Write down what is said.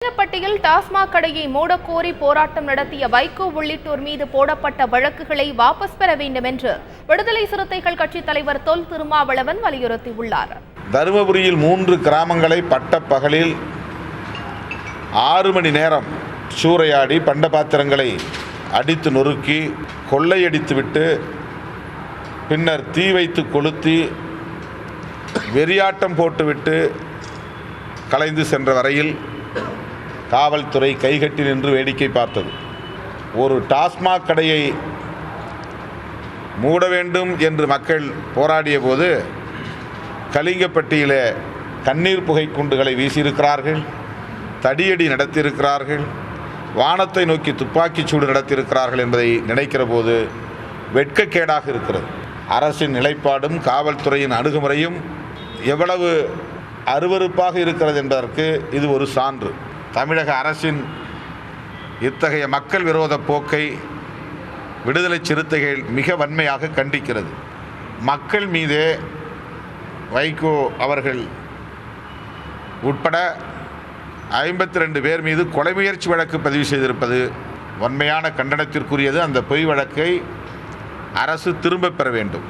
பட்டியில் டாஸ்மாக் கடையை மூடக்கோரி போராட்டம் நடத்திய வைகோ உள்ளிட்டோர் மீது போடப்பட்ட வழக்குகளை வாபஸ் பெற வேண்டும் என்று விடுதலை சிறுத்தைகள் கட்சித் தலைவர் தொல் திருமாவளவன் வலியுறுத்தியுள்ளார். தருமபுரியில் 3 கிராமங்களை பட்டப்பகலில் 6 மணி நேரம் சூறையாடி பண்டபாத்திரங்களை அடித்து நொறுக்கி கொள்ளையடித்துவிட்டு பின்னர் தீ வைத்து கொளுத்தி வெறியாட்டம் போட்டுவிட்டு கலைந்து சென்ற வரையில் காவல்துறை கைகட்டி நின்று வேடிக்கை பார்த்தது. ஒரு டாஸ்மாக் கடையை மூட வேண்டும் என்று மக்கள் போராடிய போது கலிங்கப்பட்டியிலே கண்ணீர் புகை குண்டுகளை வீசியிருக்கிறார்கள், தடியடி நடத்தியிருக்கிறார்கள், வானத்தை நோக்கி துப்பாக்கிச் சூடு நடத்தியிருக்கிறார்கள் என்பதை நினைக்கிற போது வெட்கக்கேடாக இருக்கிறது. அரசின் நிலைப்பாடும் காவல்துறையின் அணுகுமுறையும் எவ்வளவு அருவருப்பாக இருக்கிறது என்பதற்கு இது ஒரு சான்று. தமிழக அரசின் இத்தகைய மக்கள் விரோத போக்கை விடுதலை சிறுத்தைகள் மிக வன்மையாக கண்டிக்கிறது. மக்கள் மீதே வைகோ அவர்கள் உட்பட 52 பேர் மீது கொலை முயற்சி வழக்கு பதிவு செய்திருப்பது வன்மையான கண்டனத்திற்குரியது. அந்த பொய் வழக்கை அரசு திரும்பப் பெற வேண்டும்.